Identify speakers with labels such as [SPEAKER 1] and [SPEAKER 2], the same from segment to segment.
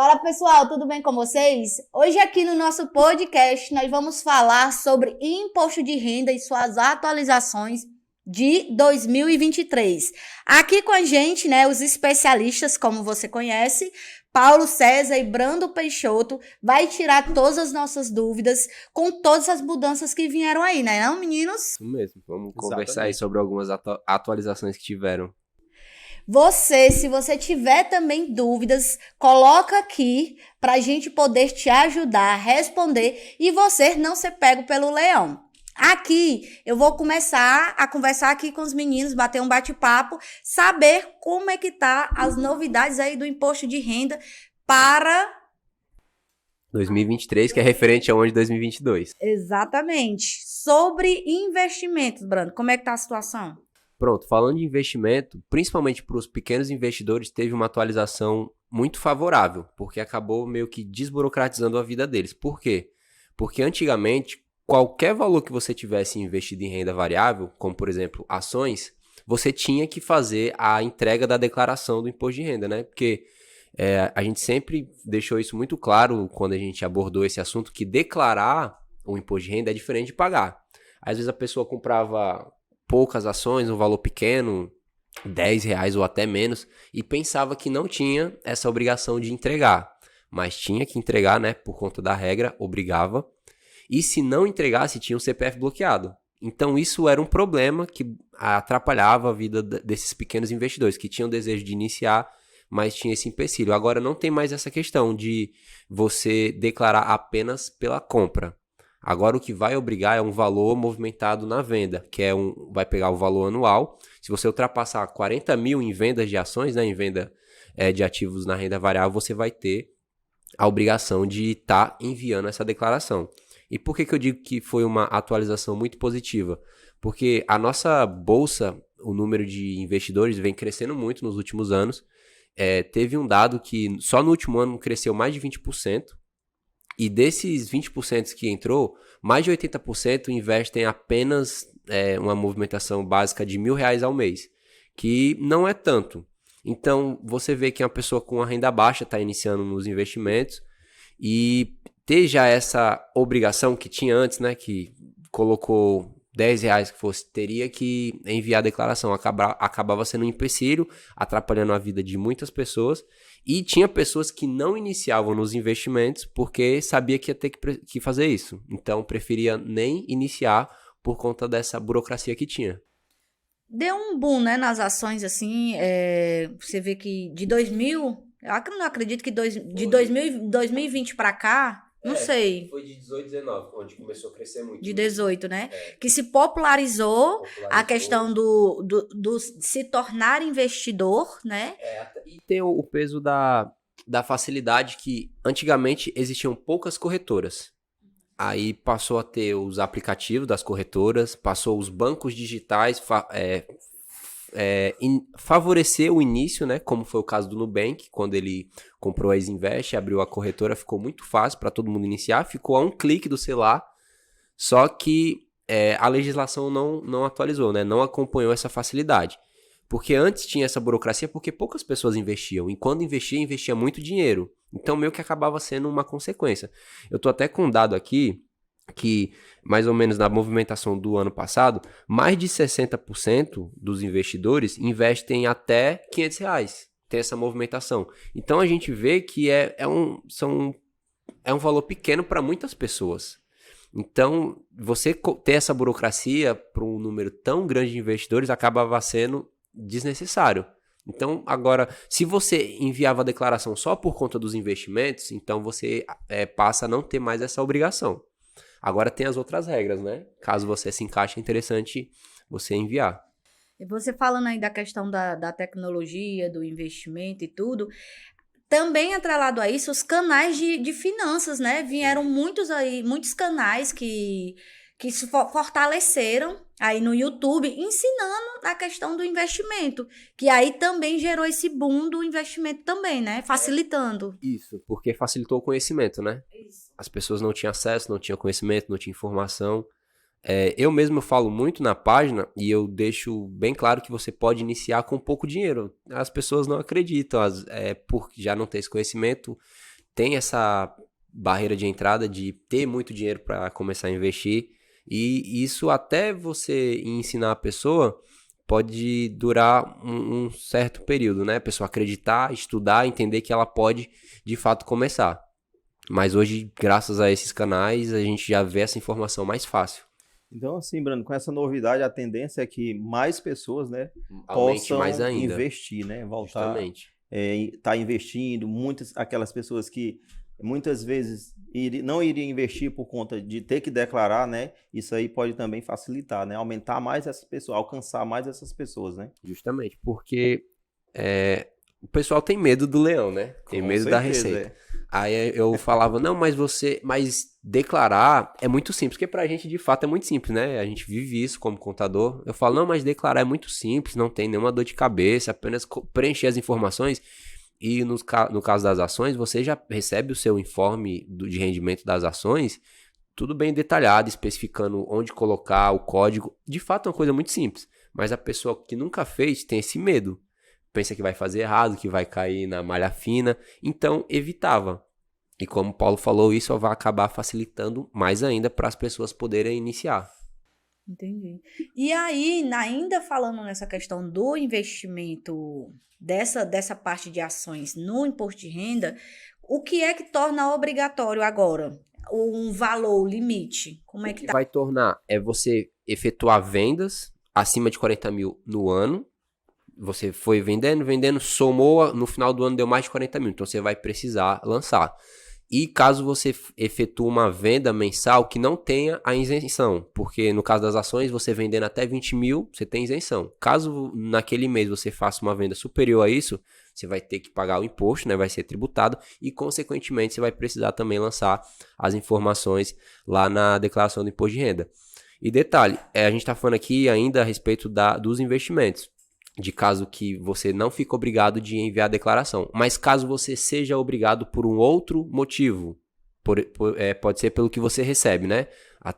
[SPEAKER 1] Fala pessoal, tudo bem com vocês? Hoje aqui no nosso podcast nós vamos falar sobre imposto de renda e suas atualizações de 2023. Aqui com a gente, os especialistas, como você conhece, Paulo César e Brando Peixoto, vai tirar todas as nossas dúvidas com todas as mudanças que vieram aí, né, não, meninos?
[SPEAKER 2] Isso mesmo, vamos conversar aí sobre algumas atualizações que tiveram.
[SPEAKER 1] Se você tiver também dúvidas, coloca aqui para a gente poder te ajudar a responder e você não ser pego pelo leão. Aqui, eu vou começar a conversar aqui com os meninos, bater um bate-papo, saber como é que tá as novidades aí do imposto de renda para
[SPEAKER 2] 2023, que é referente ao ano de 2022.
[SPEAKER 1] Exatamente. Sobre investimentos, Brando, como é que tá a situação?
[SPEAKER 2] Pronto, falando de investimento, principalmente para os pequenos investidores, teve uma atualização muito favorável, porque acabou meio que desburocratizando a vida deles. Por quê? Porque antigamente, qualquer valor que você tivesse investido em renda variável, como por exemplo ações, você tinha que fazer a entrega da declaração do imposto de renda, né? Porque a gente sempre deixou isso muito claro quando a gente abordou esse assunto, que declarar o imposto de renda é diferente de pagar. Às vezes a pessoa comprava poucas ações, um valor pequeno, R$10 ou até menos, e pensava que não tinha essa obrigação de entregar, mas tinha que entregar, né, por conta da regra, obrigava, e se não entregasse, tinha o CPF bloqueado. Então isso era um problema que atrapalhava a vida desses pequenos investidores, que tinham desejo de iniciar, mas tinha esse empecilho. Agora não tem mais essa questão de você declarar apenas pela compra. Agora o que vai obrigar é um valor movimentado na venda, que vai pegar o valor anual. Se você ultrapassar 40 mil em vendas de ações, né, em venda de ativos na renda variável, você vai ter a obrigação de estar enviando essa declaração. E por que eu digo que foi uma atualização muito positiva? Porque a nossa bolsa, o número de investidores vem crescendo muito nos últimos anos. Teve um dado que só no último ano cresceu mais de 20%. E desses 20% que entrou, mais de 80% investem apenas uma movimentação básica de R$1.000 ao mês, que não é tanto. Então, você vê que uma pessoa com uma renda baixa está iniciando nos investimentos e ter já essa obrigação que tinha antes, né, que colocou R$10 que fosse, teria que enviar a declaração, acabava sendo um empecilho, atrapalhando a vida de muitas pessoas, e tinha pessoas que não iniciavam nos investimentos porque sabia que ia ter que fazer isso, então preferia nem iniciar por conta dessa burocracia que tinha.
[SPEAKER 1] Deu um boom, né, nas ações, assim, você vê que de 2000, eu não acredito que de 2020 para cá, não sei.
[SPEAKER 2] Foi de 18, 19, onde começou a crescer muito.
[SPEAKER 1] De 18, né? Que se popularizou a questão do se tornar investidor, né?
[SPEAKER 2] E tem o peso da facilidade que antigamente existiam poucas corretoras. Aí passou a ter os aplicativos das corretoras, passou os bancos digitais, favorecer o início, né? Como foi o caso do Nubank, quando ele comprou a Isinvest, abriu a corretora, ficou muito fácil para todo mundo iniciar, ficou a um clique do celular, só que a legislação não atualizou, né? Não acompanhou essa facilidade. Porque antes tinha essa burocracia porque poucas pessoas investiam, e quando investia muito dinheiro. Então meio que acabava sendo uma consequência. Eu tô até com um dado aqui, que mais ou menos na movimentação do ano passado, mais de 60% dos investidores investem até R$500, tem essa movimentação. Então a gente vê que é um valor pequeno para muitas pessoas. Então você ter essa burocracia para um número tão grande de investidores acabava sendo desnecessário. Então agora, se você enviava a declaração só por conta dos investimentos, então você passa a não ter mais essa obrigação. Agora tem as outras regras, né? Caso você se encaixe, é interessante você enviar.
[SPEAKER 1] E você falando aí da questão da tecnologia, do investimento e tudo, também atrelado a isso, os canais de finanças, né? Vieram muitos canais que se fortaleceram aí no YouTube, ensinando a questão do investimento, que aí também gerou esse boom do investimento também, né? Facilitando.
[SPEAKER 2] Isso, porque facilitou o conhecimento, né?
[SPEAKER 1] Isso.
[SPEAKER 2] As pessoas não tinham acesso, não tinham conhecimento, não tinham informação. Eu mesmo falo muito na página e eu deixo bem claro que você pode iniciar com pouco dinheiro. As pessoas não acreditam, por já não ter esse conhecimento, tem essa barreira de entrada de ter muito dinheiro para começar a investir, e isso até você ensinar a pessoa pode durar um certo período, né? A pessoa acreditar, estudar, entender que ela pode de fato começar. Mas hoje, graças a esses canais, a gente já vê essa informação mais fácil.
[SPEAKER 3] Então, assim, Brando, com essa novidade, a tendência é que mais pessoas, né,
[SPEAKER 2] Aumente
[SPEAKER 3] possam
[SPEAKER 2] mais ainda.
[SPEAKER 3] investir, né? Voltar,
[SPEAKER 2] Justamente.
[SPEAKER 3] tá investindo. Muitas, aquelas pessoas que muitas vezes não iriam investir por conta de ter que declarar, né? Isso aí pode também facilitar, né? Aumentar mais essas pessoas, alcançar mais essas pessoas, né?
[SPEAKER 2] Justamente, porque o pessoal tem medo do leão, né? Tem
[SPEAKER 3] Com
[SPEAKER 2] medo da
[SPEAKER 3] certeza,
[SPEAKER 2] receita. Aí eu falava, não, mas declarar é muito simples, porque pra gente de fato é muito simples, né? A gente vive isso como contador. Eu falo, não, mas declarar é muito simples, não tem nenhuma dor de cabeça, apenas preencher as informações. E no caso das ações, você já recebe o seu informe de rendimento das ações, tudo bem detalhado, especificando onde colocar o código. De fato é uma coisa muito simples, mas a pessoa que nunca fez tem esse medo. Pensa que vai fazer errado, que vai cair na malha fina, então evitava. E como o Paulo falou, isso vai acabar facilitando mais ainda para as pessoas poderem iniciar.
[SPEAKER 1] Entendi. E aí, ainda falando nessa questão do investimento dessa parte de ações no imposto de renda, o que é que torna obrigatório agora? Um valor, limite? Como é que tá?
[SPEAKER 2] Vai tornar você efetuar vendas acima de 40 mil no ano. Você foi vendendo, somou, no final do ano deu mais de 40 mil. Então você vai precisar lançar. E caso você efetue uma venda mensal que não tenha a isenção, porque no caso das ações, você vendendo até 20 mil, você tem isenção. Caso naquele mês você faça uma venda superior a isso, você vai ter que pagar o imposto, né? Vai ser tributado e, consequentemente, você vai precisar também lançar as informações lá na declaração do imposto de renda. E detalhe, a gente está falando aqui ainda a respeito dos investimentos. De caso que você não fique obrigado de enviar a declaração. Mas caso você seja obrigado por um outro motivo, pode ser pelo que você recebe, né?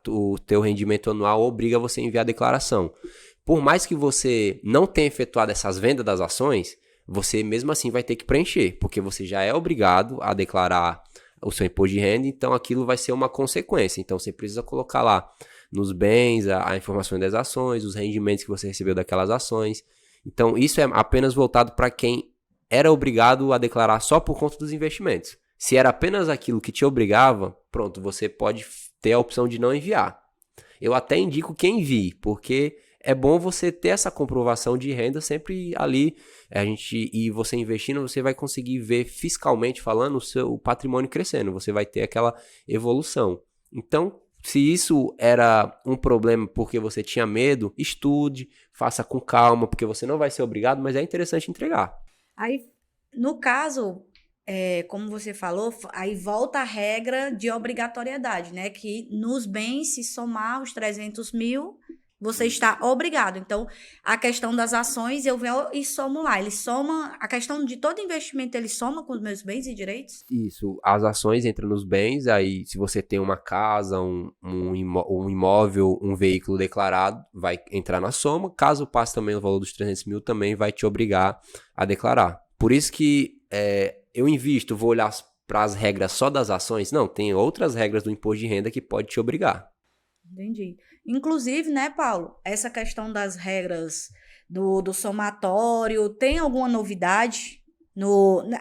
[SPEAKER 2] O teu rendimento anual obriga você a enviar a declaração. Por mais que você não tenha efetuado essas vendas das ações, você mesmo assim vai ter que preencher, porque você já é obrigado a declarar o seu imposto de renda, então aquilo vai ser uma consequência. Então você precisa colocar lá nos bens a informação das ações, os rendimentos que você recebeu daquelas ações. Então, isso é apenas voltado para quem era obrigado a declarar só por conta dos investimentos. Se era apenas aquilo que te obrigava, pronto, você pode ter a opção de não enviar. Eu até indico que envie, porque é bom você ter essa comprovação de renda sempre ali. E você investindo, você vai conseguir ver fiscalmente falando o seu patrimônio crescendo. Você vai ter aquela evolução. Então, se isso era um problema porque você tinha medo, estude, faça com calma, porque você não vai ser obrigado, mas é interessante entregar.
[SPEAKER 1] Aí, no caso, como você falou, aí volta a regra de obrigatoriedade, né? Que nos bens, se somar os 300 mil, você está obrigado. Então, a questão das ações, eu venho e somo lá. Ele soma, a questão de todo investimento, ele soma com os meus bens e direitos?
[SPEAKER 2] Isso, as ações entram nos bens, aí se você tem uma casa, um imóvel, um veículo declarado, vai entrar na soma. Caso passe também o valor dos 300 mil, também vai te obrigar a declarar. Por isso que eu invisto, vou olhar para as regras só das ações. Não, tem outras regras do imposto de renda que pode te obrigar.
[SPEAKER 1] Entendi. Inclusive, né, Paulo, essa questão das regras do somatório, tem alguma novidade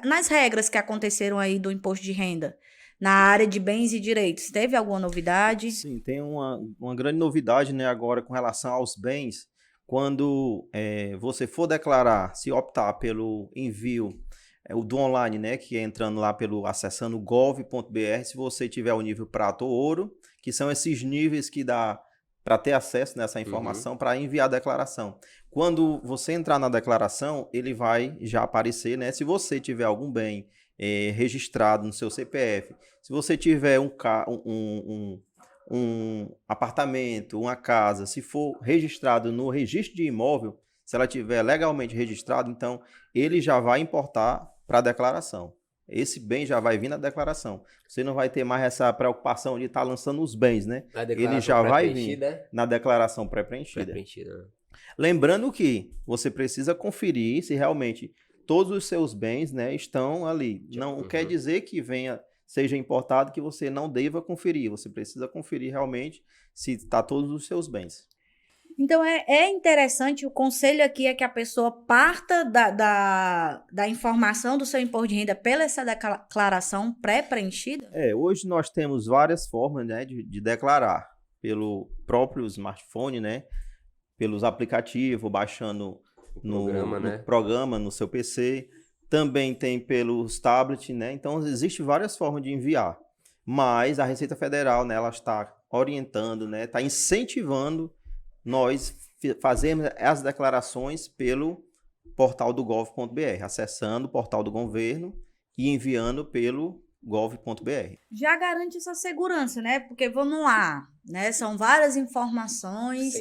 [SPEAKER 1] nas regras que aconteceram aí do imposto de renda? Na área de bens e direitos, teve alguma novidade?
[SPEAKER 3] Sim, tem uma grande novidade, né, agora com relação aos bens. Quando você for declarar, se optar pelo envio do online, né, que é entrando lá acessando gov.br, se você tiver o nível prata ou ouro, que são esses níveis que dá para ter acesso nessa informação, para enviar a declaração. Quando você entrar na declaração, ele vai já aparecer, né? Se você tiver algum bem registrado no seu CPF, se você tiver um apartamento, uma casa, se for registrado no registro de imóvel, se ela tiver legalmente registrado, então ele já vai importar para a declaração. Esse bem já vai vir na declaração. Você não vai ter mais essa preocupação de estar lançando os bens, né? Ele já vai vir na declaração pré-preenchida. Lembrando que você precisa conferir se realmente todos os seus bens, né, estão ali. Não quer dizer que seja importado que você não deva conferir. Você precisa conferir realmente se está todos os seus bens.
[SPEAKER 1] Então, é interessante, o conselho aqui é que a pessoa parta da informação do seu imposto de renda pela essa declaração pré-preenchida?
[SPEAKER 3] Hoje nós temos várias formas, né, de declarar. Pelo próprio smartphone, né, pelos aplicativos, baixando no programa, no seu PC. Também tem pelos tablets, né? Então, existem várias formas de enviar. Mas a Receita Federal, né, ela está orientando, né, está incentivando nós fazermos as declarações pelo portal do gov.br, acessando o portal do governo e enviando pelo gov.br.
[SPEAKER 1] Já garante essa segurança, né? Porque vamos lá, né? São várias informações,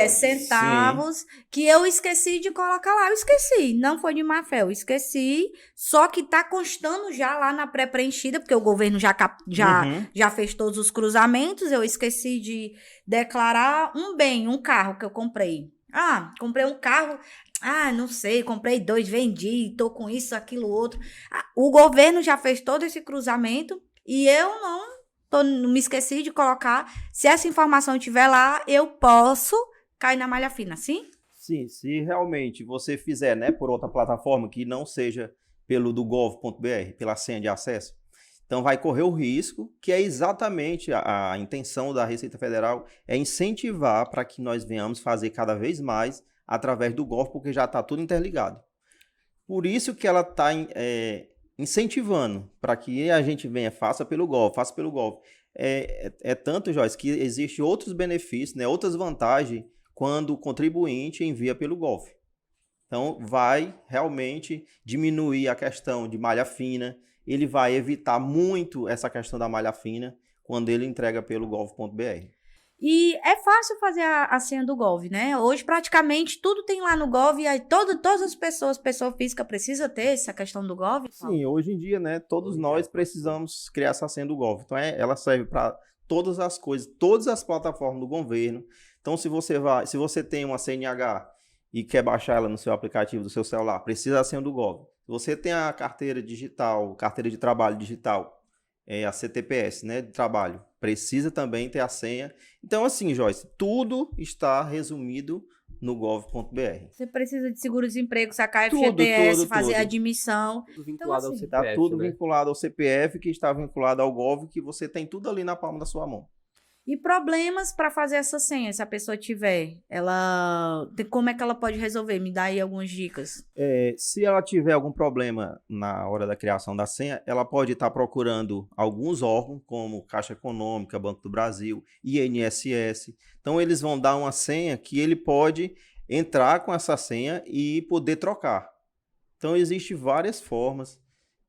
[SPEAKER 1] centavos, que eu esqueci de colocar lá. Eu esqueci, não foi de má fé, eu esqueci. Só que tá constando já lá na pré-preenchida, porque o governo já fez todos os cruzamentos. Eu esqueci de declarar um bem, um carro que eu comprei. Comprei um carro. Não sei, comprei 2, vendi, tô com isso, aquilo, outro. O governo já fez todo esse cruzamento e eu não me esqueci de colocar. Se essa informação estiver lá, eu posso cair na malha fina, sim?
[SPEAKER 3] Sim, se realmente você fizer, né, por outra plataforma que não seja pelo do gov.br, pela senha de acesso, então vai correr o risco, que é exatamente a intenção da Receita Federal, é incentivar para que nós venhamos fazer cada vez mais através do Gov, porque já está tudo interligado. Por isso que ela está incentivando para que a gente faça pelo Gov. Tanto, Joyce, que existem outros benefícios, né, outras vantagens quando o contribuinte envia pelo Gov. Então, vai realmente diminuir a questão de malha fina, ele vai evitar muito essa questão da malha fina quando ele entrega pelo gov.br.
[SPEAKER 1] E é fácil fazer a senha do Gov, né? Hoje, praticamente, tudo tem lá no Gov e aí todas as pessoa física precisa ter essa questão do Gov?
[SPEAKER 3] Sim, hoje em dia, né, todos nós precisamos criar essa senha do Gov. Então, ela serve para todas as coisas, todas as plataformas do governo. Então, se você tem uma CNH e quer baixar ela no seu aplicativo do seu celular, precisa da senha do Gov. Se você tem a carteira digital, carteira de trabalho digital, a CTPS, né, de trabalho, precisa também ter a senha. Então, assim, Joyce, tudo está resumido no gov.br.
[SPEAKER 1] Você precisa de seguro-desemprego, sacar FGTS, fazer
[SPEAKER 3] tudo.
[SPEAKER 1] admissão.
[SPEAKER 2] Tudo vinculado ao CPF,
[SPEAKER 3] está tudo
[SPEAKER 2] né?
[SPEAKER 3] vinculado ao CPF, que está vinculado ao Gov, que você tem tudo ali na palma da sua mão.
[SPEAKER 1] E problemas para fazer essa senha, se a pessoa tiver, como é que ela pode resolver? Me dá aí algumas dicas.
[SPEAKER 3] Se ela tiver algum problema na hora da criação da senha, ela pode estar procurando alguns órgãos, como Caixa Econômica, Banco do Brasil, INSS. Então, eles vão dar uma senha que ele pode entrar com essa senha e poder trocar. Então, existem várias formas.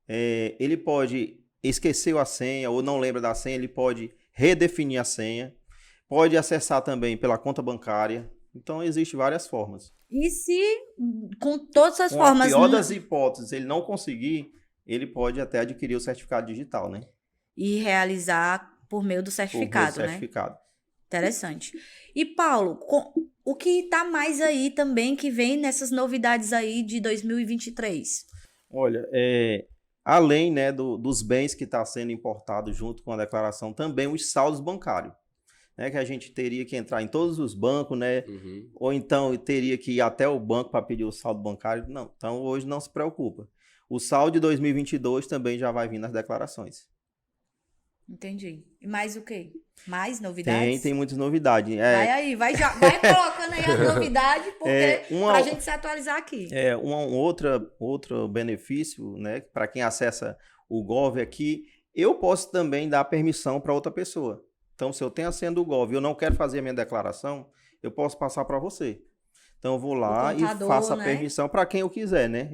[SPEAKER 3] Ele pode esquecer a senha ou não lembra da senha, ele pode redefinir a senha, pode acessar também pela conta bancária. Então, existem várias formas.
[SPEAKER 1] E se, com todas as formas...
[SPEAKER 3] Na pior das hipóteses, ele não conseguir, ele pode até adquirir o certificado digital, né?
[SPEAKER 1] E realizar por meio do certificado, né? Interessante. E, Paulo, o que está mais aí também, que vem nessas novidades aí de 2023?
[SPEAKER 3] Olha, além, né, dos bens que está sendo importados junto com a declaração, também os saldos bancários, né, que a gente teria que entrar em todos os bancos, né, ou então teria que ir até o banco para pedir o saldo bancário. Não, então hoje não se preocupa. O saldo de 2022 também já vai vir nas declarações.
[SPEAKER 1] Entendi. E mais o quê? Mais novidades?
[SPEAKER 3] Tem muitas novidades.
[SPEAKER 1] Vai colocando aí as novidades, porque para a gente se atualizar aqui.
[SPEAKER 3] Outro benefício, né, para quem acessa o Gov aqui, eu posso também dar permissão para outra pessoa. Então, se eu tenho a senha do Gov e eu não quero fazer a minha declaração, eu posso passar para você. Então, eu vou lá e faço a permissão para quem eu quiser, né?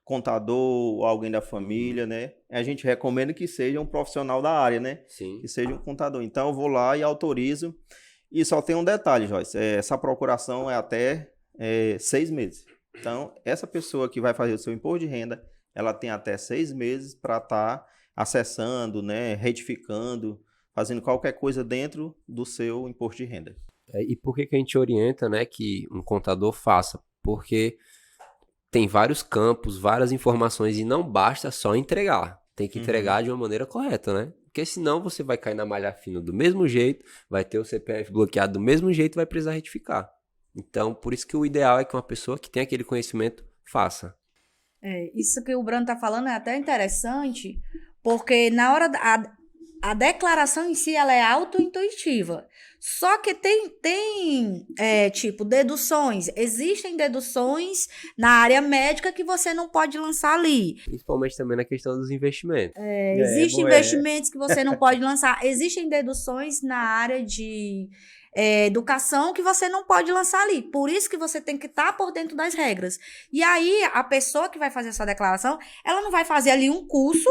[SPEAKER 3] Contador, alguém da família, né? A gente recomenda que seja um profissional da área, né?
[SPEAKER 2] Sim.
[SPEAKER 3] Que seja um contador. Então, eu vou lá e autorizo. E só tem um detalhe, Joyce. Essa procuração é até 6 meses. Então, essa pessoa que vai fazer o seu imposto de renda, ela tem até 6 meses para estar acessando, né? Retificando, fazendo qualquer coisa dentro do seu imposto de renda.
[SPEAKER 2] E por que a gente orienta, né, que um contador faça? Porque tem vários campos, várias informações e não basta só entregar. Tem que entregar de uma maneira correta, né? Porque senão você vai cair na malha fina do mesmo jeito, vai ter o CPF bloqueado do mesmo jeito e vai precisar retificar. Então, por isso que o ideal é que uma pessoa que tem aquele conhecimento faça.
[SPEAKER 1] Isso que o Bruno tá falando é até interessante, porque na hora a declaração em si ela é auto-intuitiva. Só que tem tipo, deduções. Existem deduções na área médica que você não pode lançar ali.
[SPEAKER 2] Principalmente também na questão dos investimentos.
[SPEAKER 1] Existem investimentos que você não pode lançar. Existem deduções na área de educação que você não pode lançar ali. Por isso que você tem que estar por dentro das regras. E aí, a pessoa que vai fazer essa declaração, ela não vai fazer ali um curso.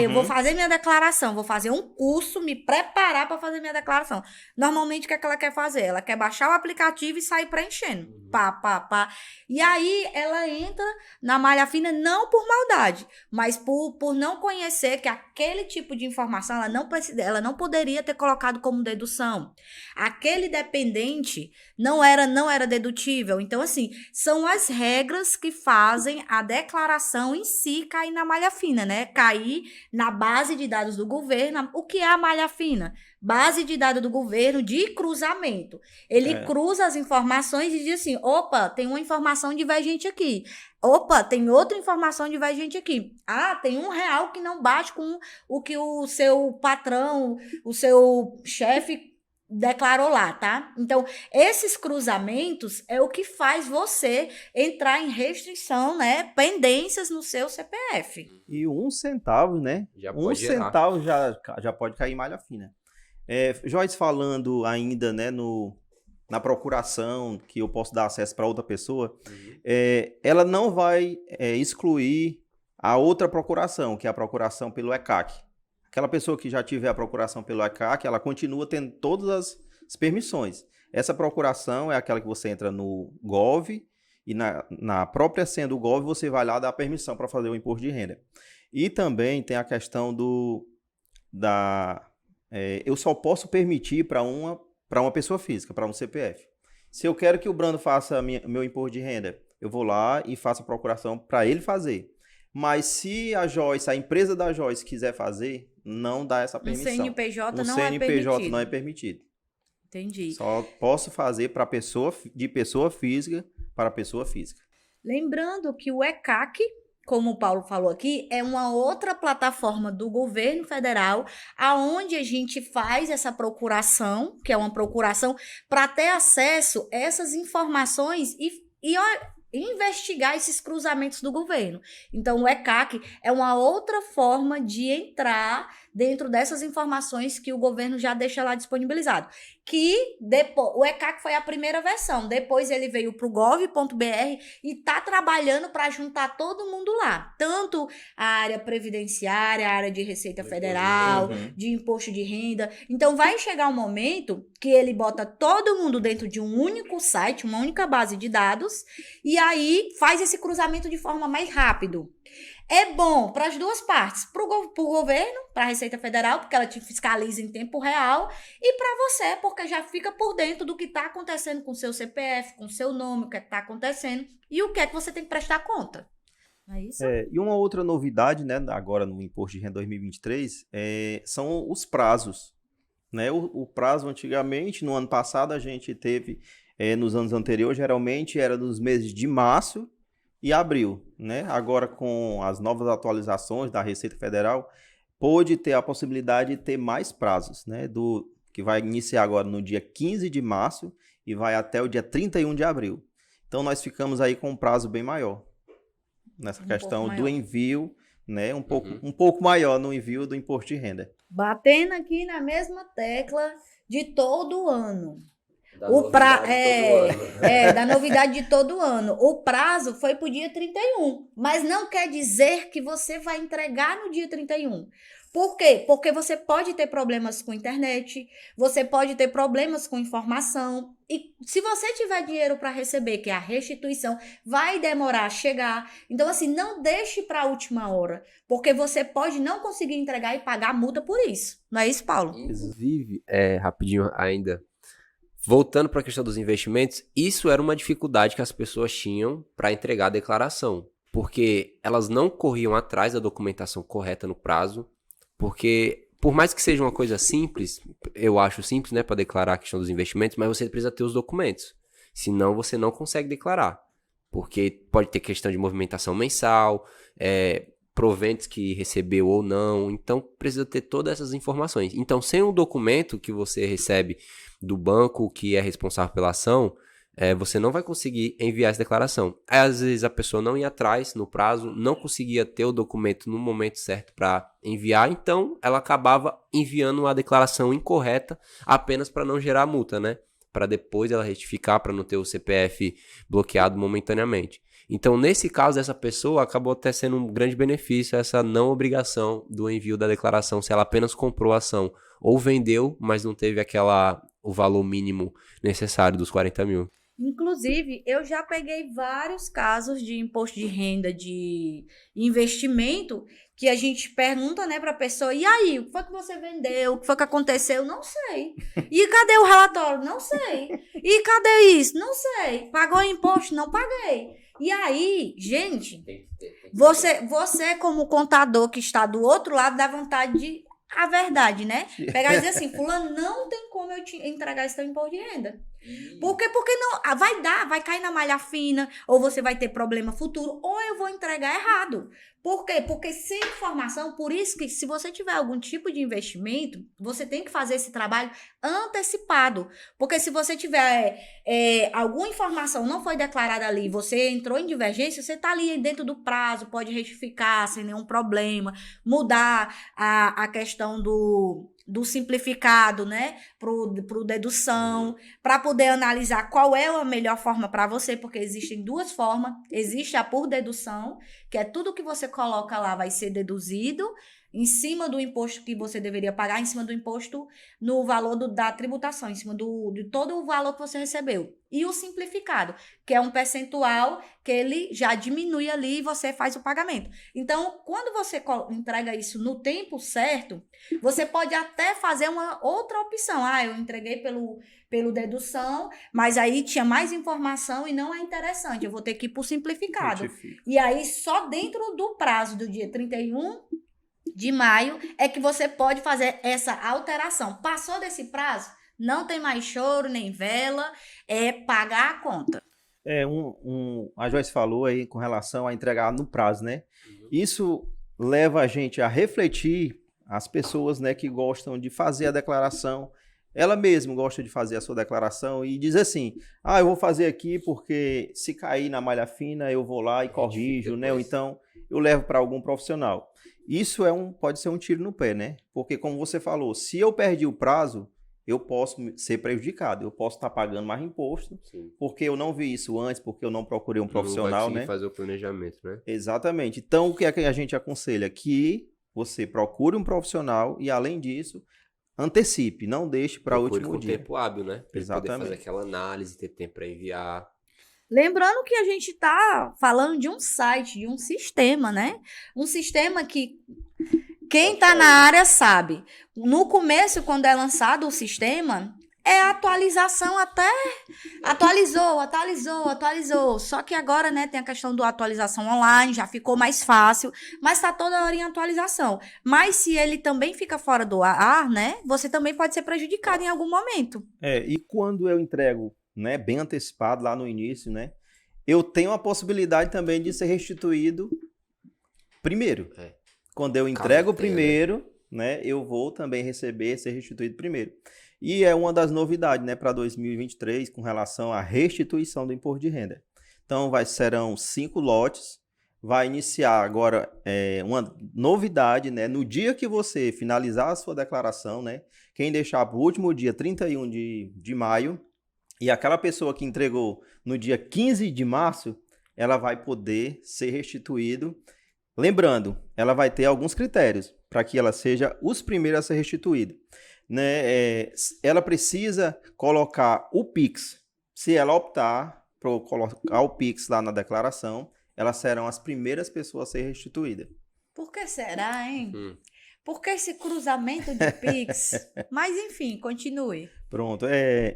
[SPEAKER 1] Eu vou fazer minha declaração, vou fazer um curso, me preparar para fazer minha declaração. Normalmente, o que é que ela quer fazer? Ela quer baixar o aplicativo e sair preenchendo. Pá. E aí, ela entra na malha fina não por maldade, mas por não conhecer que aquele tipo de informação ela não poderia ter colocado como dedução. Aquele dependente não era dedutível. Então, assim, são as regras que fazem a declaração em si cair na malha fina, né? Cair na base de dados do governo. O que é a malha fina? Base de dados do governo de cruzamento. Ele cruza as informações e diz assim, opa, tem uma informação divergente aqui. Opa, tem outra informação divergente aqui. Tem R$1 que não bate com o que o seu patrão, o seu chefe declarou lá, tá? Então, esses cruzamentos é o que faz você entrar em restrição, né? Pendências no seu CPF.
[SPEAKER 3] E 1 centavo, né?
[SPEAKER 2] Já
[SPEAKER 3] Um
[SPEAKER 2] pode gerar.
[SPEAKER 3] centavo já pode cair em malha fina. Joyce, falando ainda, né, na procuração, que eu posso dar acesso para outra pessoa, ela não vai excluir a outra procuração, que é a procuração pelo ECAC. Aquela pessoa que já tiver a procuração pelo ECAC, ela continua tendo todas as permissões. Essa procuração é aquela que você entra no Gov e na própria senha do Gov você vai lá dar permissão para fazer o imposto de renda. E também tem a questão eu só posso permitir para uma pessoa física, para um CPF. Se eu quero que o Brando faça meu imposto de renda, eu vou lá e faço a procuração para ele fazer. Mas se a empresa da Joyce quiser fazer, não dá essa permissão.
[SPEAKER 1] No CNPJ
[SPEAKER 3] no
[SPEAKER 1] não é permitido.
[SPEAKER 3] CNPJ não é permitido.
[SPEAKER 1] Entendi.
[SPEAKER 3] Só posso fazer de pessoa física para pessoa física.
[SPEAKER 1] Lembrando que o ECAC, como o Paulo falou aqui, é uma outra plataforma do governo federal, aonde a gente faz essa procuração, que é uma procuração para ter acesso a essas informações e investigar esses cruzamentos do governo. Então, o ECAC é uma outra forma de entrar dentro dessas informações que o governo já deixa lá disponibilizado. Que depois, o ECAC foi a primeira versão, depois ele veio para o gov.br e está trabalhando para juntar todo mundo lá. Tanto a área previdenciária, a área de Receita Federal, de imposto de renda. Então, vai chegar um momento que ele bota todo mundo dentro de um único site, uma única base de dados, e aí faz esse cruzamento de forma mais rápido. É bom para as duas partes, para o governo, para a Receita Federal, porque ela te fiscaliza em tempo real, e para você, porque já fica por dentro do que está acontecendo com o seu CPF, com o seu nome, o que está acontecendo, e o que é que você tem que prestar conta. Não é isso?
[SPEAKER 3] E uma outra novidade, né, agora no Imposto de Renda 2023, são os prazos. Né? O prazo, antigamente, no ano passado, a gente teve, nos anos anteriores, geralmente era nos meses de março e abril, né? Agora, com as novas atualizações da Receita Federal, pôde ter a possibilidade de ter mais prazos, né? Que vai iniciar agora no dia 15 de março e vai até o dia 31 de abril. Então, nós ficamos aí com um prazo bem maior nessa questão do envio, né? Um pouco maior no envio do imposto de renda.
[SPEAKER 1] Batendo aqui na mesma tecla de todo ano. Da novidade de todo ano. O prazo foi para o dia 31, mas não quer dizer que você vai entregar no dia 31. Por quê? Porque você pode ter problemas com internet, você pode ter problemas com informação, e se você tiver dinheiro para receber, que é a restituição, vai demorar a chegar. Então, assim, não deixe para a última hora, porque você pode não conseguir entregar e pagar a multa por isso. Não é isso, Paulo?
[SPEAKER 2] Inclusive, rapidinho ainda, Voltando para a questão dos investimentos, isso era uma dificuldade que as pessoas tinham para entregar a declaração, porque elas não corriam atrás da documentação correta no prazo, porque por mais que seja uma coisa simples, eu acho simples, né, para declarar a questão dos investimentos, mas você precisa ter os documentos, senão você não consegue declarar, porque pode ter questão de movimentação mensal, proventos que recebeu ou não, então precisa ter todas essas informações. Então, sem um documento que você recebe do banco que é responsável pela ação, você não vai conseguir enviar essa declaração. Às vezes a pessoa não ia atrás no prazo, não conseguia ter o documento no momento certo para enviar, então ela acabava enviando uma declaração incorreta apenas para não gerar multa, né? Para depois ela retificar, para não ter o CPF bloqueado momentaneamente. Então, nesse caso, essa pessoa acabou até sendo um grande benefício essa não obrigação do envio da declaração, se ela apenas comprou a ação ou vendeu, mas não teve o valor mínimo necessário dos 40 mil.
[SPEAKER 1] Inclusive, eu já peguei vários casos de imposto de renda, de investimento, que a gente pergunta, né, para a pessoa, e aí, o que foi que você vendeu? O que foi que aconteceu? Não sei. E cadê o relatório? Não sei. E cadê isso? Não sei. Pagou imposto? Não paguei. E aí, gente, você como contador que está do outro lado, dá vontade de a verdade, né? Pegar e dizer assim, fulano, não tem como eu te entregar esse teu imposto de renda. Por quê? Porque não, vai cair na malha fina, ou você vai ter problema futuro, ou eu vou entregar errado. Por quê? Porque sem informação, por isso que se você tiver algum tipo de investimento, você tem que fazer esse trabalho antecipado. Porque se você tiver alguma informação não foi declarada ali, você entrou em divergência, você está ali dentro do prazo, pode retificar sem nenhum problema, mudar a questão do simplificado, né, pro dedução, para poder analisar qual é a melhor forma para você, porque existem duas formas. Existe a por dedução, que é tudo que você coloca lá vai ser deduzido em cima do imposto que você deveria pagar, em cima do imposto no valor da tributação, em cima de todo o valor que você recebeu. E o simplificado, que é um percentual que ele já diminui ali e você faz o pagamento. Então, quando você entrega isso no tempo certo, você pode até fazer uma outra opção. Eu entreguei pelo dedução, mas aí tinha mais informação e não é interessante. Eu vou ter que ir para o simplificado. E aí, só dentro do prazo do dia 31 de maio é que você pode fazer essa alteração. Passou desse prazo, não tem mais choro nem vela, é pagar a conta.
[SPEAKER 3] A Joyce falou aí com relação a entregar no prazo, né? Isso leva a gente a refletir as pessoas, né, que gostam de fazer a declaração. Ela mesma gosta de fazer a sua declaração e diz assim, eu vou fazer aqui porque se cair na malha fina eu vou lá e corrijo, né? Ou então eu levo para algum profissional. Isso pode ser um tiro no pé, né? Porque como você falou, se eu perdi o prazo, eu posso ser prejudicado, eu posso estar pagando mais imposto, sim, porque eu não vi isso antes, porque eu não procurei um profissional, né?
[SPEAKER 2] Fazer o planejamento, né?
[SPEAKER 3] Exatamente. Então, o que é que a gente aconselha? Que você procure um profissional e, além disso, antecipe, não deixe para o último dia.
[SPEAKER 2] Com tempo hábil, né? Pra
[SPEAKER 3] Exatamente.
[SPEAKER 2] Poder fazer aquela análise, ter tempo para enviar.
[SPEAKER 1] Lembrando que a gente está falando de um site, de um sistema, né? Um sistema que quem está na área sabe. No começo, quando é lançado o sistema, é atualização até... Atualizou. Só que agora, né, tem a questão da atualização online, já ficou mais fácil, mas está toda hora em atualização. Mas se ele também fica fora do ar, né, você também pode ser prejudicado em algum momento.
[SPEAKER 3] E quando eu entrego, né, bem antecipado lá no início, né, eu tenho a possibilidade também de ser restituído primeiro. Quando eu entrego primeiro, né, eu vou também ser restituído primeiro. E é uma das novidades, né, para 2023 com relação à restituição do imposto de renda. Então, serão 5 lotes. Vai iniciar agora uma novidade, né, no dia que você finalizar a sua declaração, né, quem deixar para o último dia, 31 de maio, e aquela pessoa que entregou no dia 15 de março, ela vai poder ser restituído. Lembrando, ela vai ter alguns critérios para que ela seja os primeiros a ser restituída, né? Ela precisa colocar o Pix. Se ela optar por colocar o Pix lá na declaração, elas serão as primeiras pessoas a ser restituídas.
[SPEAKER 1] Por que será, hein? Por que esse cruzamento de Pix? Mas, enfim, continue.
[SPEAKER 3] Pronto,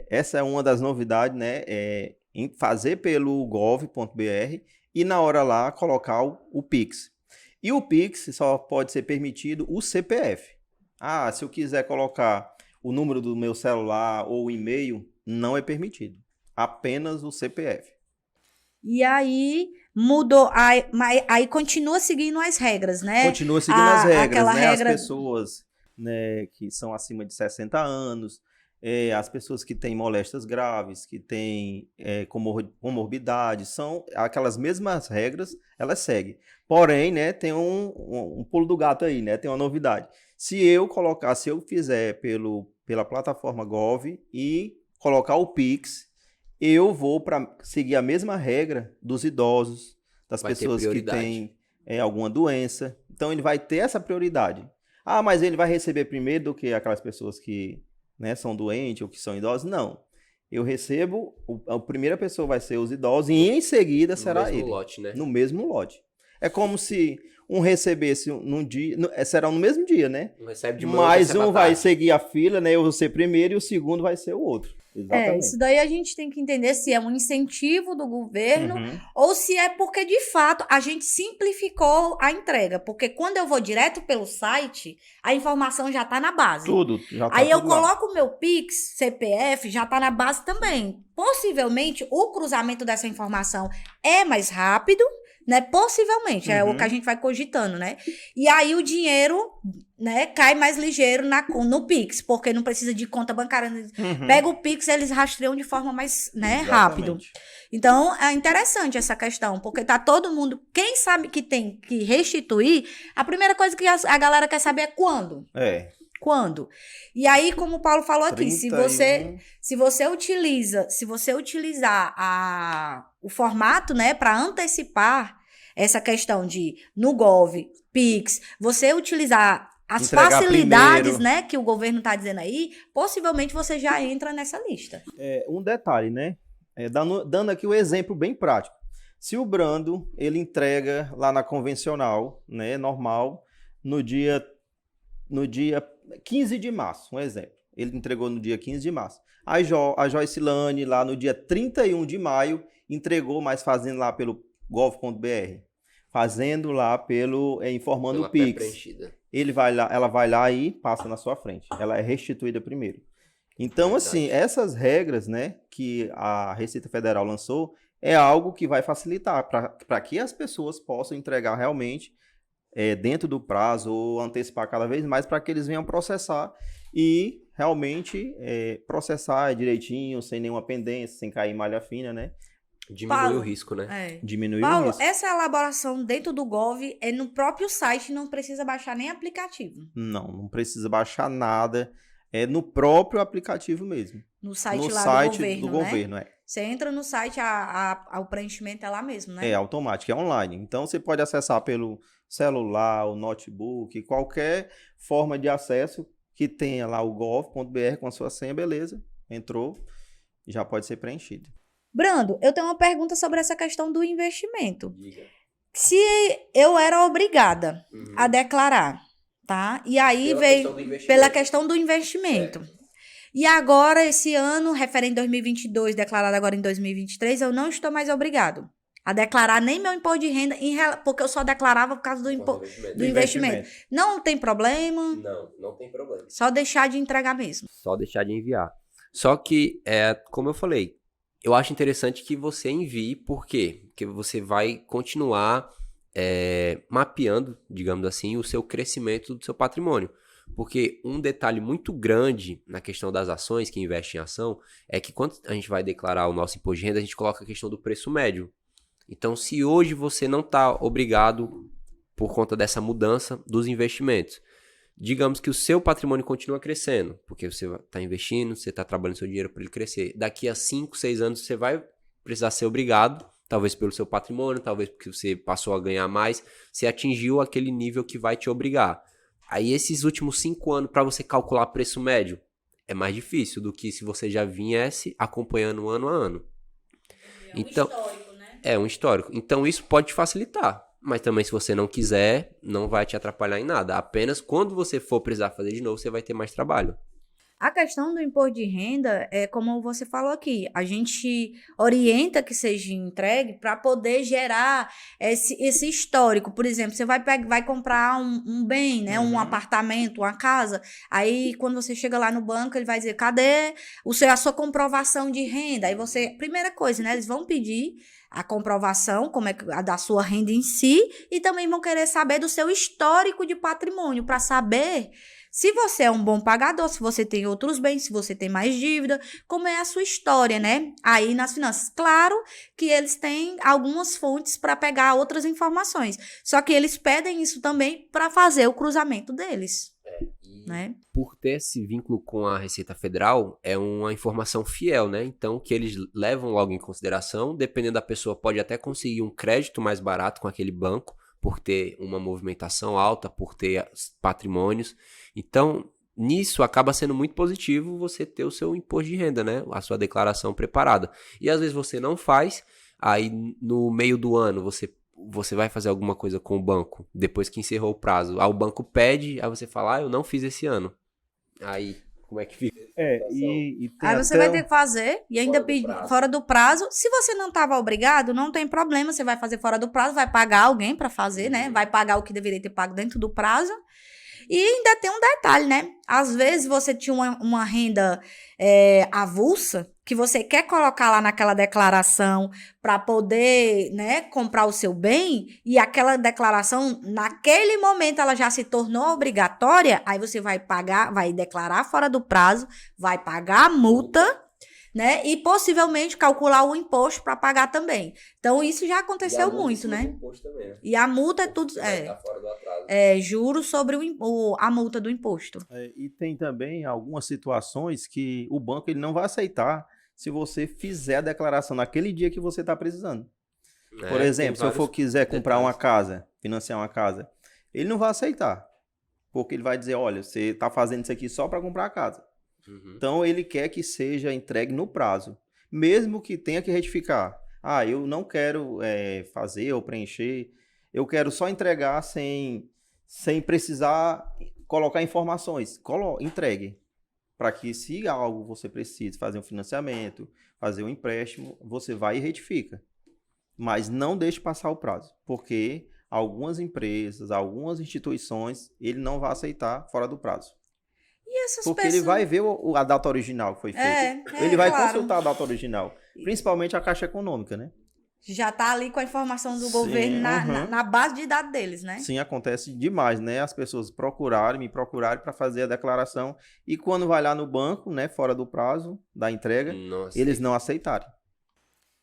[SPEAKER 3] essa é uma das novidades, né? Em fazer pelo gov.br e na hora lá colocar o Pix. E o Pix só pode ser permitido o CPF. Se eu quiser colocar o número do meu celular ou o e-mail, não é permitido. Apenas o CPF.
[SPEAKER 1] E aí mudou, aí continua seguindo as regras, né?
[SPEAKER 3] Continua seguindo as regras,
[SPEAKER 1] aquela
[SPEAKER 3] né?
[SPEAKER 1] regra...
[SPEAKER 3] As pessoas, né, que são acima de 60 anos, as pessoas que têm moléstias graves, que têm comorbidades, são aquelas mesmas regras, elas seguem. Porém, né, tem um pulo do gato aí, né? Tem uma novidade. Se eu fizer pela plataforma Gov e colocar o Pix, eu vou seguir a mesma regra dos idosos, das pessoas que têm alguma doença. Então, ele vai ter essa prioridade. Mas ele vai receber primeiro do que aquelas pessoas que, né, são doentes ou que são idosos? Não. Eu recebo, a primeira pessoa vai ser os idosos e em seguida será ele. No mesmo
[SPEAKER 2] lote, né?
[SPEAKER 3] No mesmo lote. É como se um recebesse num dia, será no mesmo dia, né?
[SPEAKER 2] Um recebe de manhã,
[SPEAKER 3] mas um vai seguir a fila, né? Eu vou ser primeiro e o segundo vai ser o outro. Exatamente.
[SPEAKER 1] Isso daí a gente tem que entender se é um incentivo do governo ou se é porque, de fato, a gente simplificou a entrega. Porque quando eu vou direto pelo site, a informação já está na base.
[SPEAKER 3] Tudo, já tá.
[SPEAKER 1] Aí eu coloco o meu Pix, CPF, já está na base também. Possivelmente, o cruzamento dessa informação é mais rápido, né? Possivelmente, é o que a gente vai cogitando, né? E aí o dinheiro, né, cai mais ligeiro no Pix, porque não precisa de conta bancária. Pega o Pix, eles rastreiam de forma mais, né, rápido. Então, é interessante essa questão, porque tá todo mundo, quem sabe que tem que restituir, a primeira coisa que a galera quer saber é quando. Quando? E aí, como o Paulo falou aqui,
[SPEAKER 3] 31.
[SPEAKER 1] se você utilizar o formato, né, para antecipar essa questão de no Gov, Pix, você utilizar as facilidades, né, que o governo está dizendo aí, possivelmente você já entra nessa lista.
[SPEAKER 3] Um detalhe, né? Dando aqui um exemplo bem prático. Se o Brando, ele entrega lá na convencional, né, normal, no dia 15 de março, um exemplo. Ele entregou no dia 15 de março. A Joycilane, lá no dia 31 de maio, entregou, mas fazendo lá pelo gov.br. Fazendo lá informando o Pix. Ela vai lá e passa na sua frente. Ela é restituída primeiro. Então, assim, essas regras, né, que a Receita Federal lançou, é algo que vai facilitar para que as pessoas possam entregar realmente dentro do prazo ou antecipar cada vez mais para que eles venham processar e realmente processar direitinho, sem nenhuma pendência, sem cair em malha fina, né?
[SPEAKER 2] Diminui o risco, né?
[SPEAKER 3] Diminui o
[SPEAKER 1] Paulo,
[SPEAKER 3] risco.
[SPEAKER 1] essa elaboração dentro do Gov é no próprio site, não precisa baixar nem aplicativo.
[SPEAKER 3] Não precisa baixar nada. É no próprio aplicativo mesmo.
[SPEAKER 1] No site do governo, né? Você entra no site, o preenchimento é lá mesmo, né?
[SPEAKER 3] É automático, é online. Então, você pode acessar pelo celular, o notebook, qualquer forma de acesso que tenha lá o gov.br com a sua senha, beleza. Entrou, já pode ser preenchido.
[SPEAKER 1] Brando, eu tenho uma pergunta sobre essa questão do investimento.
[SPEAKER 2] Diga.
[SPEAKER 1] Se eu era obrigada a declarar, tá? E aí pela questão do investimento. E agora, esse ano, referente 2022, declarado agora em 2023, eu não estou mais obrigado a declarar nem meu imposto de renda, porque eu só declarava por causa do investimento. Não tem problema?
[SPEAKER 2] Não tem problema.
[SPEAKER 1] Só deixar de entregar mesmo.
[SPEAKER 2] Só deixar de enviar. Só que, como eu falei, eu acho interessante que você envie, por quê? Porque você vai continuar mapeando, digamos assim, o seu crescimento do seu patrimônio. Porque um detalhe muito grande na questão das ações, que investem em ação, é que quando a gente vai declarar o nosso imposto de renda, a gente coloca a questão do preço médio. Então, se hoje você não está obrigado, por conta dessa mudança dos investimentos, digamos que o seu patrimônio continua crescendo, porque você está investindo, você está trabalhando seu dinheiro para ele crescer. Daqui a 5, 6 anos você vai precisar ser obrigado, talvez pelo seu patrimônio, talvez porque você passou a ganhar mais, você atingiu aquele nível que vai te obrigar. Aí esses últimos 5 anos, para você calcular preço médio, é mais difícil do que se você já viesse acompanhando ano a ano.
[SPEAKER 1] Então, histórico, né?
[SPEAKER 2] É um histórico. Então isso pode te facilitar. mas também se você não quiser, não vai te atrapalhar em nada. Apenas quando você for precisar fazer de novo, você vai ter mais trabalho.
[SPEAKER 1] A questão do imposto de renda é como você falou aqui, a gente orienta que seja entregue para poder gerar esse histórico. Por exemplo, você vai comprar um bem, né? Um apartamento, uma casa, aí quando você chega lá no banco, ele vai dizer, cadê a sua comprovação de renda? Aí você, primeira coisa, né? Eles vão pedir a comprovação, como é a da sua renda em si, e também vão querer saber do seu histórico de patrimônio, para saber se você é um bom pagador, se você tem outros bens, se você tem mais dívida, como é a sua história, né? Aí nas finanças. Claro que eles têm algumas fontes para pegar outras informações, só que eles pedem isso também para fazer o cruzamento deles. Né?
[SPEAKER 2] Por ter esse vínculo com a Receita Federal, é uma informação fiel, né? Então, que eles levam logo em consideração, dependendo da pessoa, pode até conseguir um crédito mais barato com aquele banco, por ter uma movimentação alta, por ter patrimônios. Então, nisso acaba sendo muito positivo você ter o seu imposto de renda, né? A sua declaração preparada. E às vezes você não faz, aí no meio do ano você vai fazer alguma coisa com o banco, depois que encerrou o prazo. Aí o banco pede, aí você fala, eu não fiz esse ano. Aí, como é que fica?
[SPEAKER 3] E tem
[SPEAKER 1] Aí você
[SPEAKER 3] até
[SPEAKER 1] vai ter que fazer e ainda pedir fora do prazo. Se você não estava obrigado, não tem problema, você vai fazer fora do prazo, vai pagar alguém para fazer, né? Vai pagar o que deveria ter pago dentro do prazo. E ainda tem um detalhe, né? Às vezes você tinha uma renda avulsa, que você quer colocar lá naquela declaração para poder, né, comprar o seu bem, e aquela declaração, naquele momento, ela já se tornou obrigatória, aí você vai pagar, vai declarar fora do prazo, vai pagar a multa, né, e possivelmente calcular o imposto para pagar também. Então, isso já aconteceu muito, né?
[SPEAKER 2] Também, né?
[SPEAKER 1] E a multa é tudo...
[SPEAKER 2] Tá fora do atraso.
[SPEAKER 1] Juros sobre a multa do imposto.
[SPEAKER 3] E tem também algumas situações que o banco ele não vai aceitar se você fizer a declaração naquele dia que você está precisando. Por exemplo, se eu quiser comprar uma casa, financiar uma casa, ele não vai aceitar. Porque ele vai dizer, olha, você está fazendo isso aqui só para comprar a casa. Então, ele quer que seja entregue no prazo. Mesmo que tenha que retificar. Eu não quero fazer ou preencher. Eu quero só entregar sem precisar colocar informações. Entregue. Para que, se algo você precisa fazer um financiamento, fazer um empréstimo, você vai e retifica. Mas não deixe passar o prazo. Porque algumas empresas, algumas instituições, ele não vai aceitar fora do prazo. Porque ele vai ver a data original que foi feita. Ele vai consultar a data original. Principalmente a Caixa Econômica, né?
[SPEAKER 1] Já está ali com a informação do governo na base de dados deles, né?
[SPEAKER 3] Sim, acontece demais, né? As pessoas me procurarem para fazer a declaração e quando vai lá no banco, né, fora do prazo da entrega, eles não aceitarem.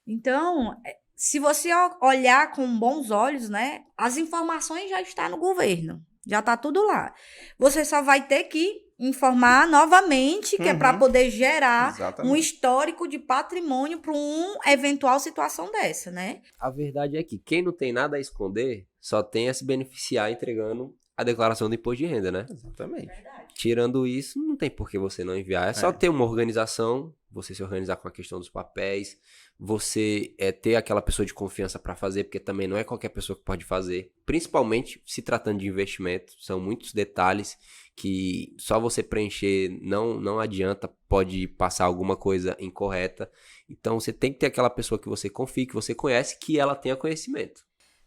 [SPEAKER 1] Então, se você olhar com bons olhos, né, as informações já estão no governo. Já está tudo lá. Você só vai ter que informar novamente, que é para poder gerar um histórico de patrimônio para uma eventual situação dessa, né?
[SPEAKER 2] A verdade é que quem não tem nada a esconder só tem a se beneficiar entregando a declaração do imposto de renda, né?
[SPEAKER 3] Exatamente.
[SPEAKER 2] Tirando isso, não tem por que você não enviar. É só ter uma organização, você se organizar com a questão dos papéis, você ter aquela pessoa de confiança para fazer, porque também não é qualquer pessoa que pode fazer. Principalmente se tratando de investimento, são muitos detalhes que só você preencher não adianta, pode passar alguma coisa incorreta. Então você tem que ter aquela pessoa que você confie, que você conhece, que ela tenha conhecimento.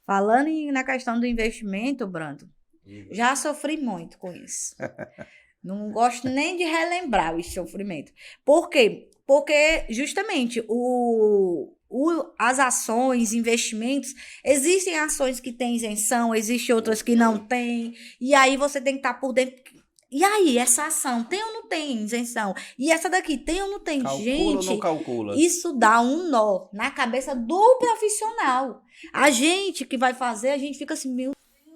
[SPEAKER 1] Falando na questão do investimento, Brando, já sofri muito com isso. Não gosto nem de relembrar o sofrimento. Por quê? Porque justamente as ações, investimentos, existem ações que têm isenção, existem outras que não têm, e aí você tem que estar por dentro. E aí, essa ação tem ou não tem isenção? E essa daqui tem ou não tem?
[SPEAKER 3] Calcula
[SPEAKER 1] Gente,
[SPEAKER 3] ou não calcula?
[SPEAKER 1] Isso dá um nó na cabeça do profissional. A gente que vai fazer, a gente fica assim, meu...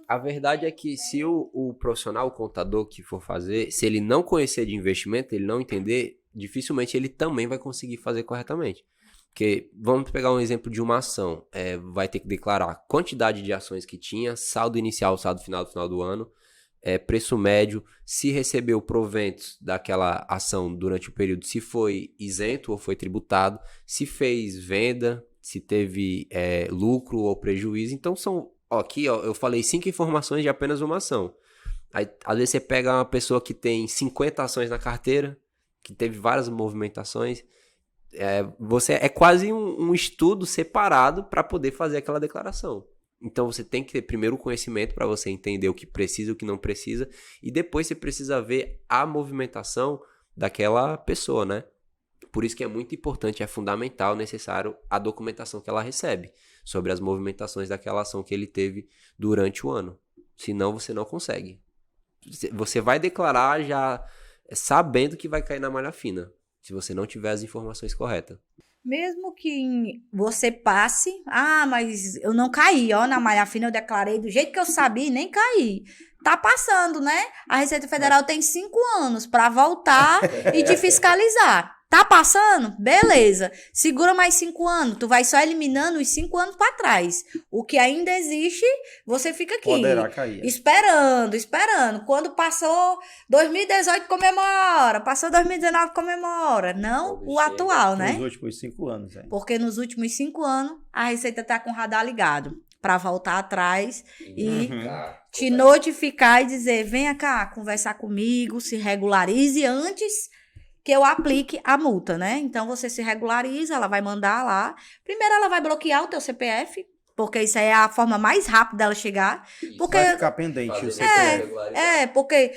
[SPEAKER 2] A verdade é que se o profissional, o contador que for fazer, se ele não conhecer de investimento, ele não entender, dificilmente ele também vai conseguir fazer corretamente. Porque, vamos pegar um exemplo de uma ação, vai ter que declarar a quantidade de ações que tinha, saldo inicial, saldo final do ano, preço médio, se recebeu proventos daquela ação durante o período, se foi isento ou foi tributado, se fez venda, se teve lucro ou prejuízo. Então, são Ó, aqui, ó, eu falei 5 informações de apenas uma ação. Aí, às vezes você pega uma pessoa que tem 50 ações na carteira, que teve várias movimentações, é quase um estudo separado para poder fazer aquela declaração. Então você tem que ter primeiro o conhecimento para você entender o que precisa e o que não precisa, e depois você precisa ver a movimentação daquela pessoa, né? Por isso que é muito importante, é fundamental, necessário a documentação que ela recebe sobre as movimentações daquela ação que ele teve durante o ano. Senão você não consegue. Você vai declarar já sabendo que vai cair na malha fina, se você não tiver as informações corretas.
[SPEAKER 1] Mesmo que você passe, mas eu não caí, ó, na malha fina eu declarei do jeito que eu sabia e nem caí. Tá passando, né? A Receita Federal tem 5 anos para voltar e te fiscalizar. Tá passando? Beleza. Segura mais 5 anos. Tu vai só eliminando os 5 anos para trás. O que ainda existe, você fica aqui.
[SPEAKER 3] Poderá cair.
[SPEAKER 1] Esperando. Quando passou 2018, comemora. Passou 2019, comemora. Não o atual, né?
[SPEAKER 3] Nos últimos 5 anos.
[SPEAKER 1] Porque nos últimos 5 anos, a Receita tá com o radar ligado. Para voltar atrás e te notificar e dizer, venha cá, conversar comigo, se regularize antes que eu aplique a multa, né? Então, você se regulariza, ela vai mandar lá. Primeiro, ela vai bloquear o teu CPF, porque isso aí é a forma mais rápida dela chegar. Porque
[SPEAKER 3] vai ficar pendente o CPF.
[SPEAKER 1] Porque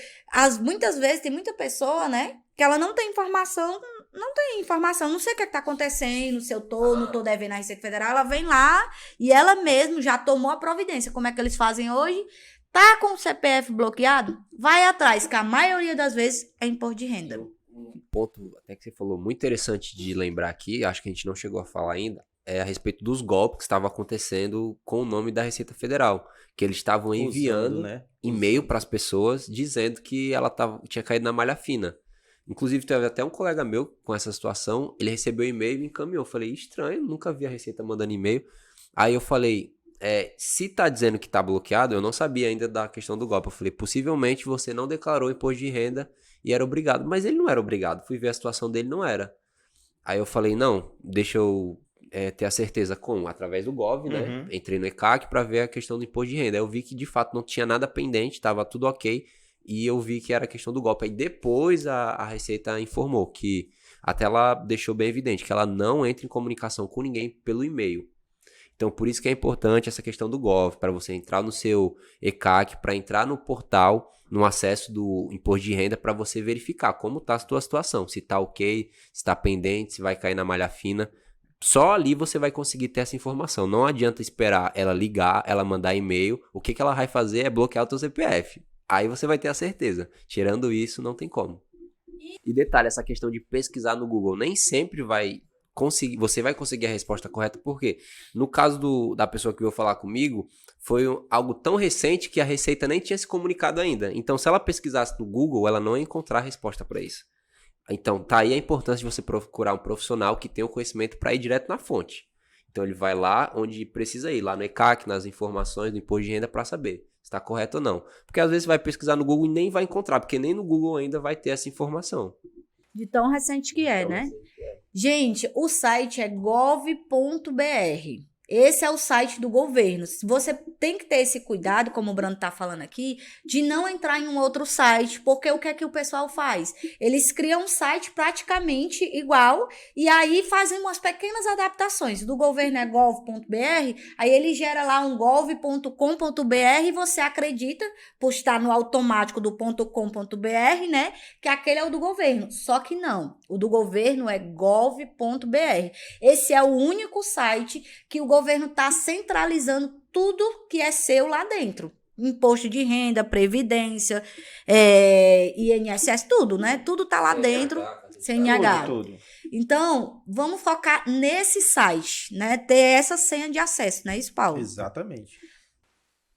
[SPEAKER 1] muitas vezes tem muita pessoa, né, que ela não tem informação, não sei o que está acontecendo, se eu não tô devendo a Receita Federal, ela vem lá e ela mesma já tomou a providência. Como é que eles fazem hoje? Tá com o CPF bloqueado? Vai atrás, que a maioria das vezes é imposto de renda.
[SPEAKER 2] Um ponto até que você falou muito interessante de lembrar aqui, acho que a gente não chegou a falar ainda, é a respeito dos golpes que estavam acontecendo com o nome da Receita Federal, que eles estavam enviando e-mail para as pessoas dizendo que ela tinha caído na malha fina. Inclusive, teve até um colega meu com essa situação, ele recebeu e-mail e me encaminhou. Eu falei, estranho, nunca vi a Receita mandando e-mail. Aí eu falei, se tá dizendo que tá bloqueado, eu não sabia ainda da questão do golpe. Eu falei, possivelmente você não declarou imposto de renda e era obrigado. Mas ele não era obrigado, fui ver a situação dele, não era. Aí eu falei, não, deixa eu ter a certeza através do Gov, né? Entrei no ECAC para ver a questão do imposto de renda. Aí eu vi que de fato não tinha nada pendente, tava tudo ok. E eu vi que era questão do golpe. Aí depois a Receita informou que até ela deixou bem evidente que ela não entra em comunicação com ninguém pelo e-mail. Então, por isso que é importante essa questão do Gov, para você entrar no seu ECAC, para entrar no portal, no acesso do imposto de renda, para você verificar como está a sua situação. Se está ok, se está pendente, se vai cair na malha fina. Só ali você vai conseguir ter essa informação. Não adianta esperar ela ligar, ela mandar e-mail. O que ela vai fazer é bloquear o teu CPF. Aí você vai ter a certeza. Tirando isso, não tem como. E detalhe, essa questão de pesquisar no Google, nem sempre você vai conseguir a resposta correta, porque no caso da pessoa que veio falar comigo, foi algo tão recente que a Receita nem tinha se comunicado ainda. Então, se ela pesquisasse no Google, ela não ia encontrar a resposta para isso. Então, tá aí a importância de você procurar um profissional que tenha o conhecimento para ir direto na fonte. Então, ele vai lá onde precisa ir, lá no ECAC, nas informações do imposto de renda, para saber se está correto ou não. Porque às vezes você vai pesquisar no Google e nem vai encontrar, porque nem no Google ainda vai ter essa informação.
[SPEAKER 1] De tão recente que é, né? Gente, o site é gov.br. Esse é o site do governo. Você tem que ter esse cuidado, como o Brando está falando aqui, de não entrar em um outro site, porque o que é que o pessoal faz? Eles criam um site praticamente igual e aí fazem umas pequenas adaptações. Do governo é gov.br, aí ele gera lá um gov.com.br e você acredita, por estar no automático do .com.br, né, que aquele é o do governo. Só que não. O do governo é gov.br. Esse é o único site que o governo está centralizando tudo que é seu lá dentro. Imposto de renda, previdência, INSS, tudo, né? Tudo está lá dentro, CNH.
[SPEAKER 3] Tudo.
[SPEAKER 1] Então, vamos focar nesse site, né? Ter essa senha de acesso, não é isso, Paulo?
[SPEAKER 3] Exatamente.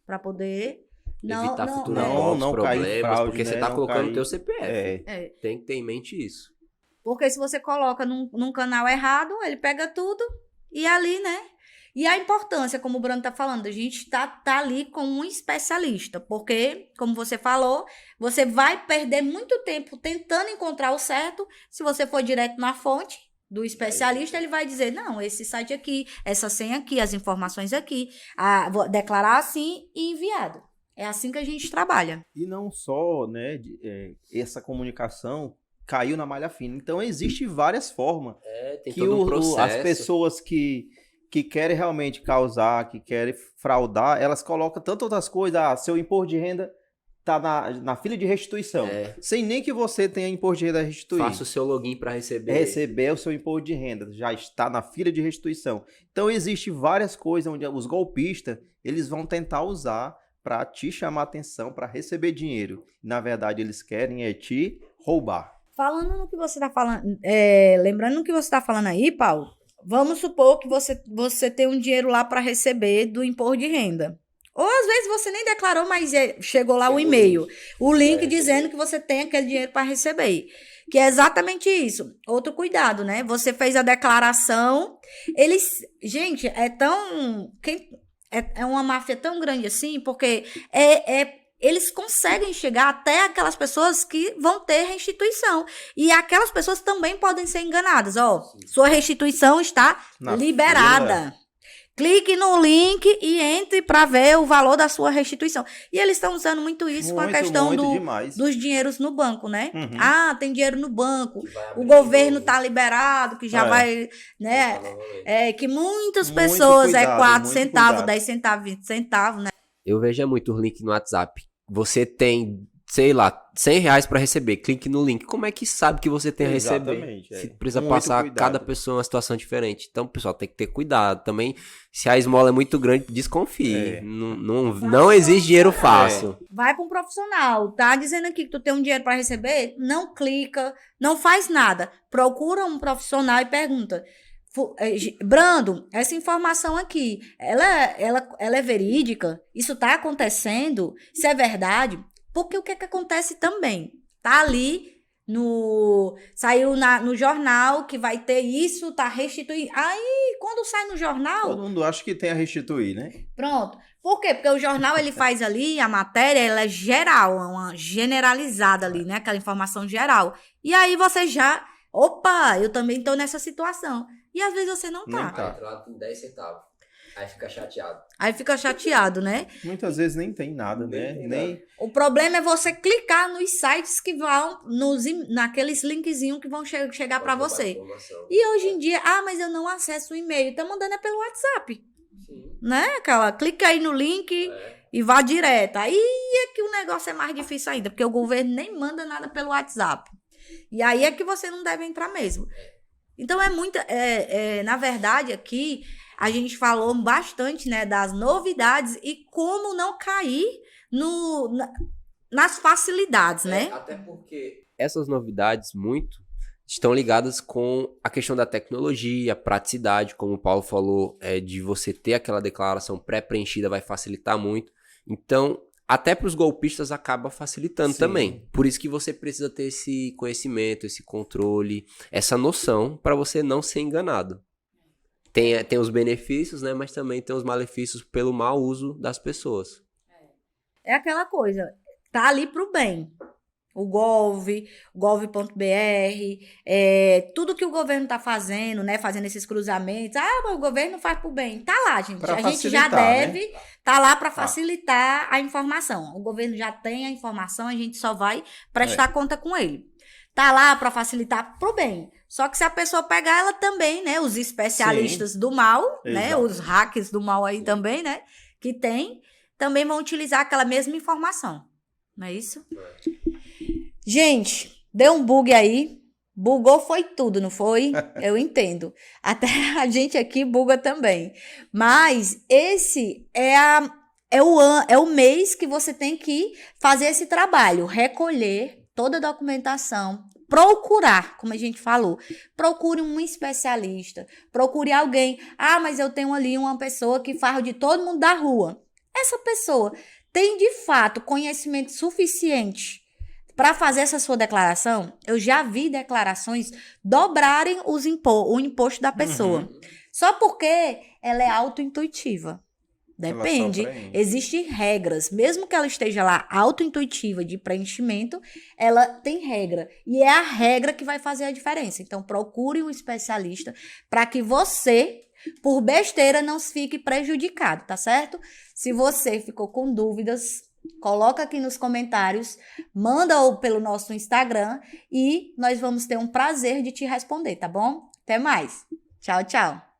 [SPEAKER 1] Para poder
[SPEAKER 2] evitar futuros
[SPEAKER 3] problemas, fraude,
[SPEAKER 2] porque você está colocando o teu CPF. Tem que ter em mente isso.
[SPEAKER 1] Porque se você coloca num canal errado, ele pega tudo e ali, né? E a importância, como o Bruno está falando, a gente tá ali com um especialista, porque, como você falou, você vai perder muito tempo tentando encontrar o certo. Se você for direto na fonte, do especialista, ele vai dizer, não, esse site aqui, essa senha aqui, as informações aqui, vou declarar assim e enviado. É assim que a gente trabalha.
[SPEAKER 3] E não só, né, essa comunicação caiu na malha fina. Então, existem várias formas
[SPEAKER 2] Tem
[SPEAKER 3] que
[SPEAKER 2] todo um processo.
[SPEAKER 3] as pessoas que querem realmente causar, que querem fraudar, elas colocam tantas outras coisas. Seu imposto de renda tá na fila de restituição. Sem nem que você tenha imposto de renda a restituir.
[SPEAKER 2] Faça o seu login para receber.
[SPEAKER 3] Receber o seu imposto de renda. Já está na fila de restituição. Então, existem várias coisas onde os golpistas, eles vão tentar usar para te chamar a atenção, para receber dinheiro. Na verdade, eles querem te roubar.
[SPEAKER 1] Falando no que você está falando, lembrando no que você está falando aí, Paulo, vamos supor que você tem um dinheiro lá para receber do imposto de renda. Ou às vezes você nem declarou, mas chegou lá o e-mail, o link dizendo que você tem aquele dinheiro para receber. Que é exatamente isso. Outro cuidado, né? Você fez a declaração, gente, é uma máfia tão grande assim, porque eles conseguem chegar até aquelas pessoas que vão ter restituição. E aquelas pessoas também podem ser enganadas. Sua restituição está liberada. Clique no link e entre para ver o valor da sua restituição. E eles estão usando muito isso com a questão dos dinheiros no banco, né? Uhum. Tem dinheiro no banco, o governo está liberado, que já vai, né? Que muitas pessoas
[SPEAKER 3] cuidado,
[SPEAKER 1] 4 centavos, 10 centavos, 20 centavos, né?
[SPEAKER 2] Eu vejo muito link no WhatsApp. Você tem, sei lá, R$100 para receber. Clique no link. Como é que sabe que você tem a receber? Se precisa passar cada pessoa uma situação diferente. Então, pessoal, tem que ter cuidado. Também, se a esmola é muito grande, desconfie. Não existe dinheiro fácil.
[SPEAKER 1] Vai para um profissional. Tá dizendo aqui que tu tem um dinheiro para receber? Não clica, não faz nada. Procura um profissional e pergunta. Brando, essa informação aqui, ela é verídica? Isso tá acontecendo? Isso é verdade? Porque o que acontece também? Tá ali, saiu no jornal que vai ter isso, tá restituído. Aí, quando sai no jornal...
[SPEAKER 3] Todo mundo acha que tem a restituir, né?
[SPEAKER 1] Pronto. Por quê? Porque o jornal, ele faz ali, a matéria, ela é geral, é uma generalizada ali, né? Aquela informação geral. E aí você já... Opa, eu também tô nessa situação. E às vezes você não tá.
[SPEAKER 2] Aí entra lá com 10 centavos. Aí fica chateado. Né?
[SPEAKER 3] Muitas vezes nem tem nada, né?
[SPEAKER 1] O problema é você clicar nos sites que vão, naqueles linkzinhos que vão chegar para você. E hoje em dia, mas eu não acesso o e-mail. Tá mandando pelo WhatsApp. Sim. Né? Clica aí no link e vá direto. Aí é que o negócio é mais difícil ainda, porque o governo nem manda nada pelo WhatsApp. E aí é que você não deve entrar mesmo. Então, na verdade, aqui, a gente falou bastante, né, das novidades e como não cair nas facilidades, né?
[SPEAKER 2] Até porque essas novidades estão ligadas com a questão da tecnologia, praticidade, como o Paulo falou, de você ter aquela declaração pré-preenchida vai facilitar muito. Então, até para os golpistas acaba facilitando também. Por isso que você precisa ter esse conhecimento, esse controle, essa noção para você não ser enganado. Tem os benefícios, né? Mas também tem os malefícios pelo mau uso das pessoas.
[SPEAKER 1] É aquela coisa, tá ali pro bem. O gov.br, tudo que o governo tá fazendo, né? Fazendo esses cruzamentos. Mas o governo faz pro bem. Tá lá, gente. A gente já deve tá lá para facilitar a informação. O governo já tem a informação, a gente só vai prestar conta com ele. Tá lá para facilitar pro bem. Só que se a pessoa pegar ela também, né? Os especialistas do mal, né? Os hackers do mal aí também, né? Que também vão utilizar aquela mesma informação. Não é isso? Gente, deu um bug aí. Bugou foi tudo, não foi? Eu entendo. Até a gente aqui buga também. Mas esse é o mês que você tem que fazer esse trabalho. Recolher toda a documentação. Procurar, como a gente falou. Procure um especialista. Procure alguém. Mas eu tenho ali uma pessoa que faz de todo mundo da rua. Essa pessoa tem, de fato, conhecimento suficiente para fazer essa sua declaração? Eu já vi declarações dobrarem o imposto da pessoa. Só porque ela é autointuitiva. Depende.
[SPEAKER 3] preenche.
[SPEAKER 1] Existem regras. Mesmo que ela esteja lá auto-intuitiva de preenchimento, ela tem regra. E é a regra que vai fazer a diferença. Então, procure um especialista para que você, por besteira, não fique prejudicado, tá certo? Se você ficou com dúvidas, coloca aqui nos comentários, manda pelo nosso Instagram e nós vamos ter um prazer de te responder, tá bom? Até mais. Tchau, tchau.